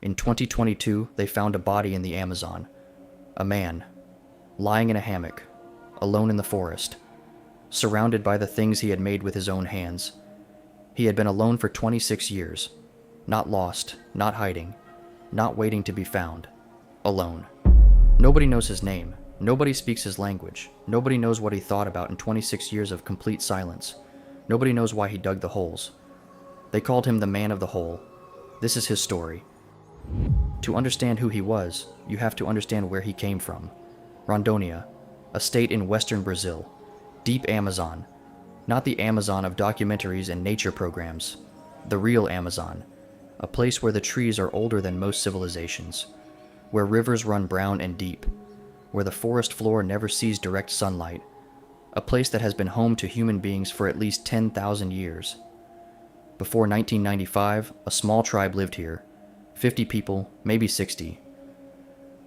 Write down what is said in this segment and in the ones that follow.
In 2022, they found a body in the Amazon. A man, lying in a hammock, alone in the forest, surrounded by the things he had made with his own hands. He had been alone for 26 years, not lost, not hiding, not waiting to be found, alone. Nobody knows his name, nobody speaks his language, nobody knows what he thought about in 26 years of complete silence. Nobody knows why he dug the holes. They called him the Man of the Hole. This is his story. To understand who he was, you have to understand where he came from. Rondônia, a state in western Brazil, deep Amazon, not the Amazon of documentaries and nature programs, the real Amazon, a place where the trees are older than most civilizations, where rivers run brown and deep, where the forest floor never sees direct sunlight, a place that has been home to human beings for at least 10,000 years. Before 1995, a small tribe lived here, 50 people, maybe 60.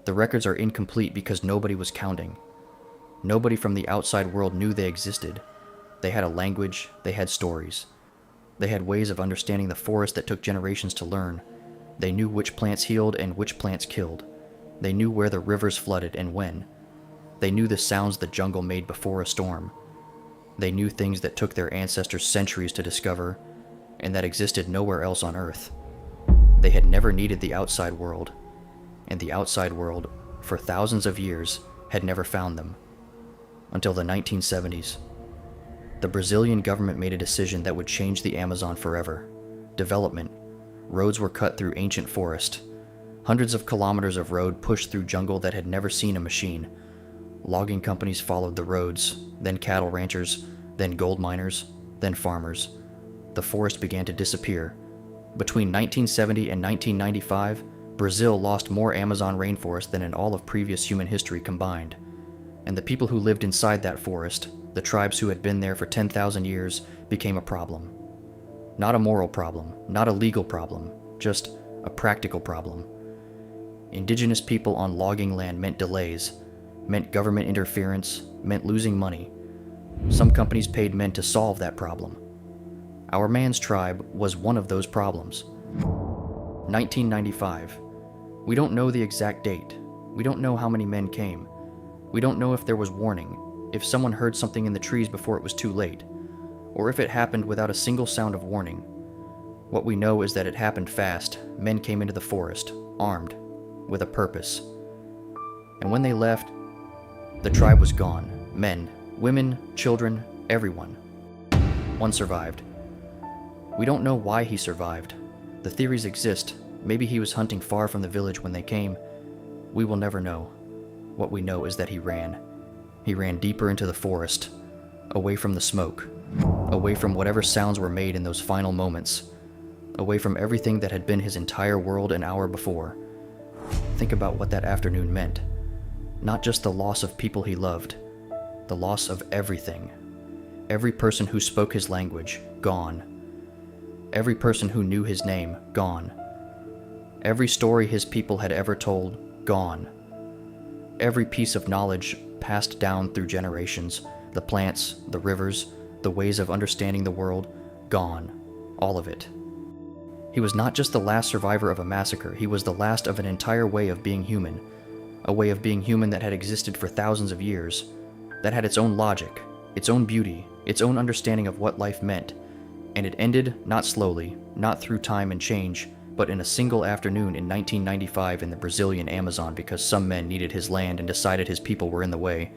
The records are incomplete because nobody was counting. Nobody from the outside world knew they existed. They had a language, they had stories. They had ways of understanding the forest that took generations to learn. They knew which plants healed and which plants killed. They knew where the rivers flooded and when. They knew the sounds the jungle made before a storm. They knew things that took their ancestors centuries to discover and that existed nowhere else on Earth. They had never needed the outside world, and the outside world, for thousands of years, had never found them. Until the 1970s. The Brazilian government made a decision that would change the Amazon forever. Development. Roads were cut through ancient forest. Hundreds of kilometers of road pushed through jungle that had never seen a machine. Logging companies followed the roads, then cattle ranchers, then gold miners, then farmers. The forest began to disappear. Between 1970 and 1995, Brazil lost more Amazon rainforest than in all of previous human history combined. And the people who lived inside that forest, the tribes who had been there for 10,000 years, became a problem. Not a moral problem, not a legal problem, just a practical problem. Indigenous people on logging land meant delays, meant government interference, meant losing money. Some companies paid men to solve that problem. Our man's tribe was one of those problems. 1995. We don't know the exact date. We don't know how many men came. We don't know if there was warning, if someone heard something in the trees before it was too late, or if it happened without a single sound of warning. What we know is that it happened fast. Men came into the forest, armed, with a purpose. And when they left, the tribe was gone. Men, women, children, everyone. One survived. We don't know why he survived. The theories exist. Maybe he was hunting far from the village when they came. We will never know. What we know is that he ran. He ran deeper into the forest, away from the smoke, away from whatever sounds were made in those final moments, away from everything that had been his entire world an hour before. Think about what that afternoon meant. Not just the loss of people he loved, the loss of everything. Every person who spoke his language, gone. Every person who knew his name, gone. Every story his people had ever told, gone. Every piece of knowledge passed down through generations, the plants, the rivers, the ways of understanding the world, gone. All of it. He was not just the last survivor of a massacre, he was the last of an entire way of being human. A way of being human that had existed for thousands of years, that had its own logic, its own beauty, its own understanding of what life meant. And it ended, not slowly, not through time and change, but in a single afternoon in 1995 in the Brazilian Amazon because some men needed his land and decided his people were in the way.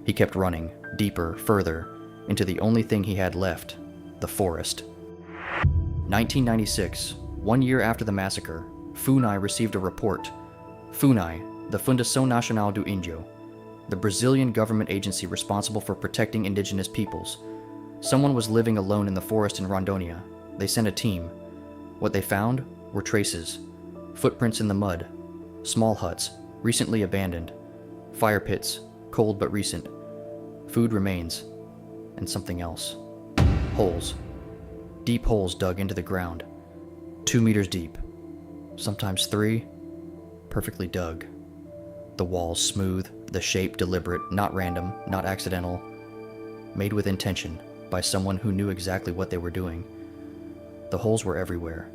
He kept running, deeper, further, into the only thing he had left, the forest. 1996, 1 year after the massacre, FUNAI received a report. FUNAI, the Fundação Nacional do Índio, the Brazilian government agency responsible for protecting indigenous peoples. Someone was living alone in the forest in Rondônia. They sent a team. What they found were traces, footprints in the mud, small huts, recently abandoned, fire pits, cold but recent, food remains, and something else. Holes. Deep holes dug into the ground, 2 meters deep, sometimes 3, perfectly dug. The walls smooth, the shape deliberate, not random, not accidental, made with intention by someone who knew exactly what they were doing. The holes were everywhere.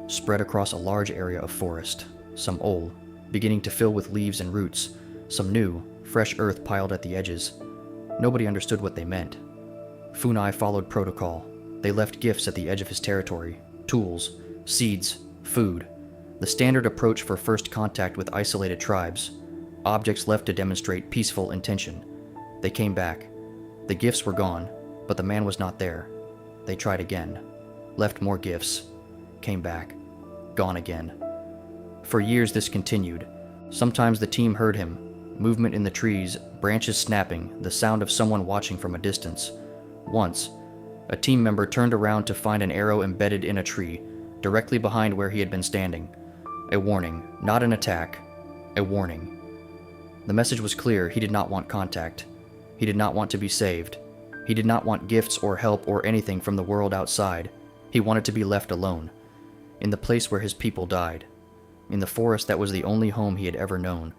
spread across a large area of forest, some old, beginning to fill with leaves and roots, some new, fresh earth piled at the edges. Nobody understood what they meant. FUNAI followed protocol. They left gifts at the edge of his territory, tools, seeds, food, the standard approach for first contact with isolated tribes, objects left to demonstrate peaceful intention. They came back. The gifts were gone, but the man was not there. They tried again, left more gifts, came back, gone again. For years this continued. Sometimes the team heard him, movement in the trees, branches snapping, the sound of someone watching from a distance. Once, a team member turned around to find an arrow embedded in a tree, directly behind where he had been standing. A warning, not an attack, a warning. The message was clear. He did not want contact. He did not want to be saved. He did not want gifts or help or anything from the world outside. He wanted to be left alone, in the place where his people died, in the forest that was the only home he had ever known.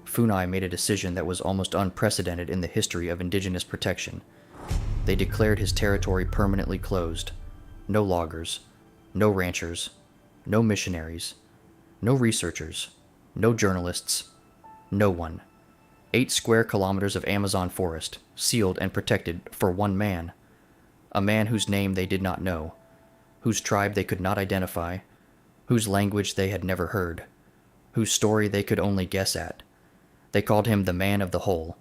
FUNAI made a decision that was almost unprecedented in the history of Indigenous protection. They declared his territory permanently closed. No loggers, no ranchers, no missionaries, no researchers, no journalists, no one. 8 square kilometers of Amazon forest, sealed and protected for one man. A man whose name they did not know, whose tribe they could not identify, whose language they had never heard, whose story they could only guess at. They called him the man of the hole,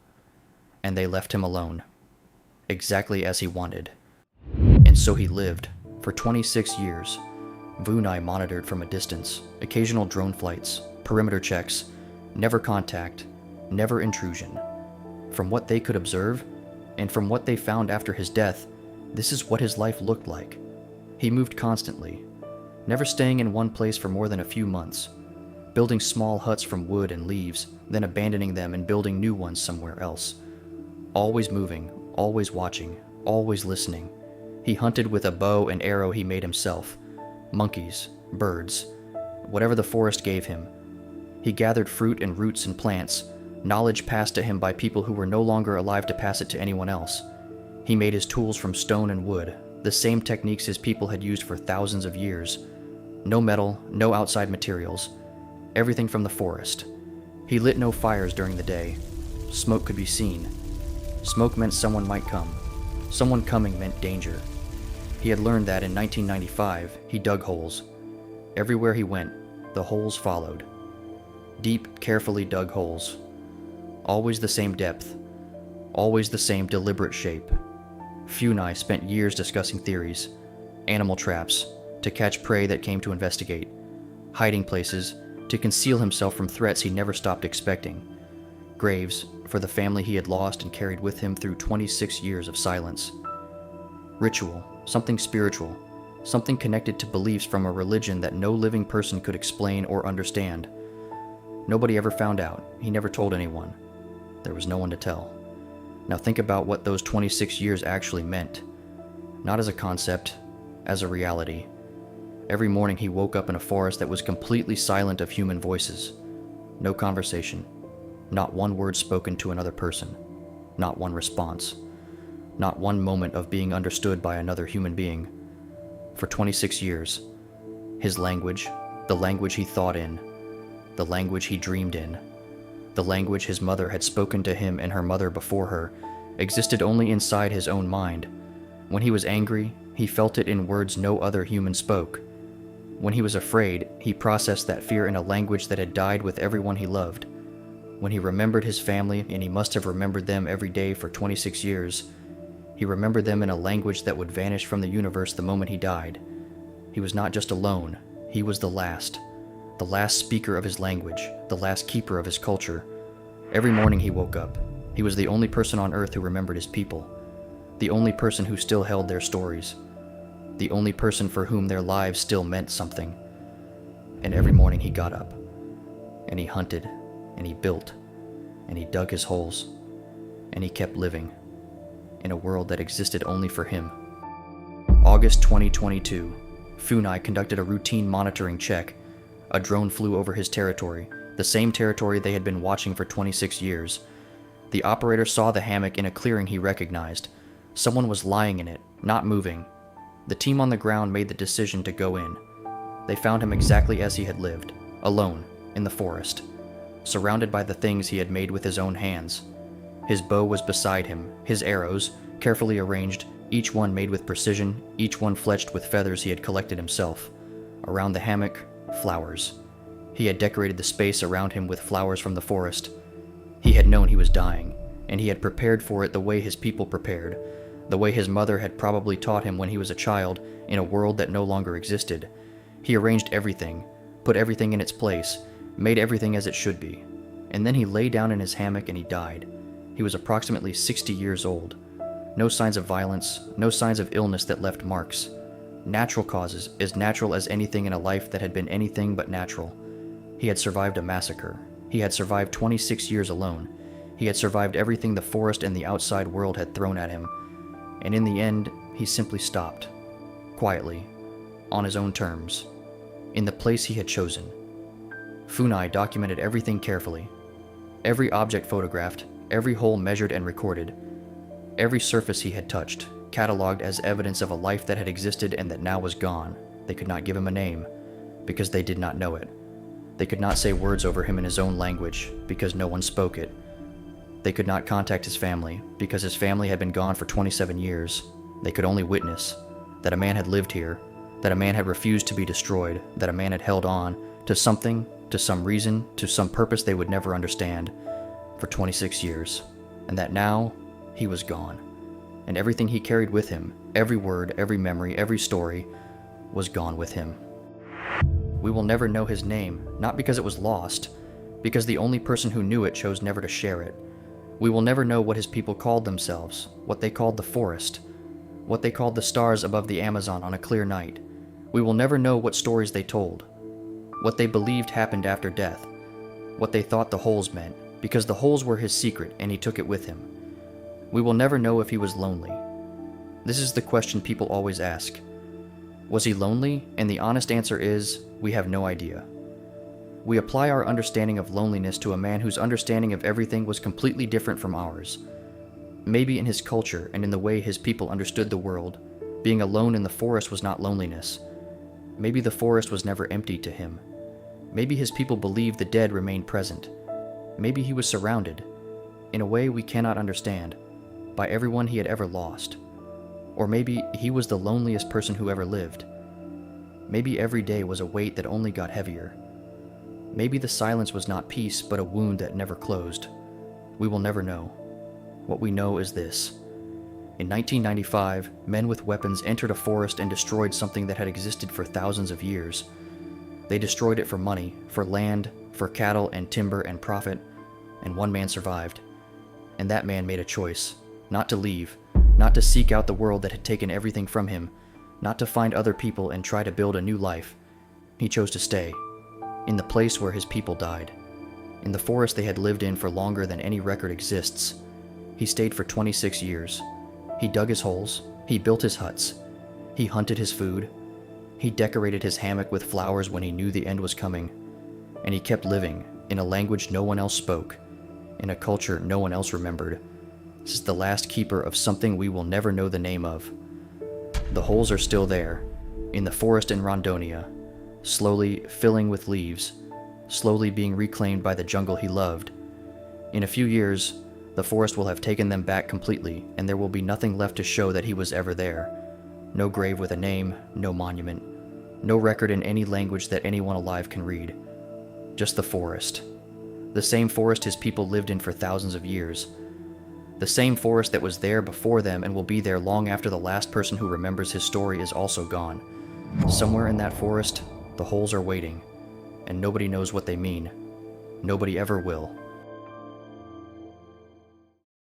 and they left him alone, exactly as he wanted. And so he lived, for 26 years. FUNAI monitored from a distance, occasional drone flights, perimeter checks, never contact, never intrusion. From what they could observe, and from what they found after his death, this is what his life looked like. He moved constantly, never staying in one place for more than a few months, building small huts from wood and leaves, then abandoning them and building new ones somewhere else. Always moving, always watching, always listening. He hunted with a bow and arrow he made himself, monkeys, birds, whatever the forest gave him. He gathered fruit and roots and plants, knowledge passed to him by people who were no longer alive to pass it to anyone else. He made his tools from stone and wood, the same techniques his people had used for thousands of years. No metal, no outside materials, everything from the forest. He lit no fires during the day. Smoke could be seen. Smoke meant someone might come. Someone coming meant danger. He had learned that in 1995, he dug holes. Everywhere he went, the holes followed. Deep, carefully dug holes. Always the same depth. Always the same deliberate shape. FUNAI spent years discussing theories, animal traps, to catch prey that came to investigate, hiding places, to conceal himself from threats he never stopped expecting, graves for the family he had lost and carried with him through 26 years of silence. Ritual, something spiritual, something connected to beliefs from a religion that no living person could explain or understand. Nobody ever found out. He never told anyone. There was no one to tell. Now think about what those 26 years actually meant. Not as a concept, as a reality. Every morning he woke up in a forest that was completely silent of human voices. No conversation. Not one word spoken to another person. Not one response. Not one moment of being understood by another human being. For 26 years, his language, the language he thought in, the language he dreamed in, the language his mother had spoken to him and her mother before her, existed only inside his own mind. When he was angry, he felt it in words no other human spoke. When he was afraid, he processed that fear in a language that had died with everyone he loved. When he remembered his family, and he must have remembered them every day for 26 years, he remembered them in a language that would vanish from the universe the moment he died. He was not just alone, he was the last speaker of his language, the last keeper of his culture. Every morning he woke up. He was the only person on earth who remembered his people, the only person who still held their stories, the only person for whom their lives still meant something. And every morning he got up, and he hunted, and he built, and he dug his holes, and he kept living in a world that existed only for him. August 2022, FUNAI conducted a routine monitoring check. A drone flew over his territory, the same territory they had been watching for 26 years. The operator saw the hammock in a clearing he recognized. Someone was lying in it, not moving. The team on the ground made the decision to go in. They found him exactly as he had lived, alone, in the forest, surrounded by the things he had made with his own hands. His bow was beside him, his arrows, carefully arranged, each one made with precision, each one fletched with feathers he had collected himself. Around the hammock, flowers. He had decorated the space around him with flowers from the forest. He had known he was dying, and he had prepared for it the way his people prepared, the way his mother had probably taught him when he was a child in a world that no longer existed. He arranged everything, put everything in its place, made everything as it should be. And then he lay down in his hammock and he died. He was approximately 60 years old. No signs of violence, no signs of illness that left marks. Natural causes, as natural as anything in a life that had been anything but natural. He had survived a massacre. He had survived 26 years alone. He had survived everything the forest and the outside world had thrown at him. And in the end, he simply stopped. Quietly. On his own terms. In the place he had chosen. FUNAI documented everything carefully. Every object photographed, every hole measured and recorded. Every surface he had touched, catalogued as evidence of a life that had existed and that now was gone. They could not give him a name, because they did not know it. They could not say words over him in his own language, because no one spoke it. They could not contact his family, because his family had been gone for 27 years. They could only witness that a man had lived here, that a man had refused to be destroyed, that a man had held on to something, to some reason, to some purpose they would never understand, for 26 years, and that now he was gone. And everything he carried with him, every word, every memory, every story, was gone with him. We will never know his name, not because it was lost, because the only person who knew it chose never to share it. We will never know what his people called themselves, what they called the forest, what they called the stars above the Amazon on a clear night. We will never know what stories they told, what they believed happened after death, what they thought the holes meant, because the holes were his secret and he took it with him. We will never know if he was lonely. This is the question people always ask. Was he lonely? And the honest answer is, we have no idea. We apply our understanding of loneliness to a man whose understanding of everything was completely different from ours. Maybe in his culture and in the way his people understood the world, being alone in the forest was not loneliness. Maybe the forest was never empty to him. Maybe his people believed the dead remained present. Maybe he was surrounded, in a way we cannot understand, by everyone he had ever lost. Or maybe he was the loneliest person who ever lived. Maybe every day was a weight that only got heavier. Maybe the silence was not peace, but a wound that never closed. We will never know. What we know is this. In 1995, men with weapons entered a forest and destroyed something that had existed for thousands of years. They destroyed it for money, for land, for cattle and timber and profit, and one man survived. And that man made a choice, not to leave, not to seek out the world that had taken everything from him, not to find other people and try to build a new life. He chose to stay, in the place where his people died, in the forest they had lived in for longer than any record exists. He stayed for 26 years. He dug his holes, he built his huts, he hunted his food, he decorated his hammock with flowers when he knew the end was coming, and he kept living in a language no one else spoke, in a culture no one else remembered. This is the last keeper of something we will never know the name of. The holes are still there, in the forest in Rondonia, slowly filling with leaves, slowly being reclaimed by the jungle he loved. In a few years, the forest will have taken them back completely, and there will be nothing left to show that he was ever there. No grave with a name, no monument, no record in any language that anyone alive can read. Just the forest. The same forest his people lived in for thousands of years. The same forest that was there before them and will be there long after the last person who remembers his story is also gone. Somewhere in that forest, the holes are waiting, and nobody knows what they mean. Nobody ever will.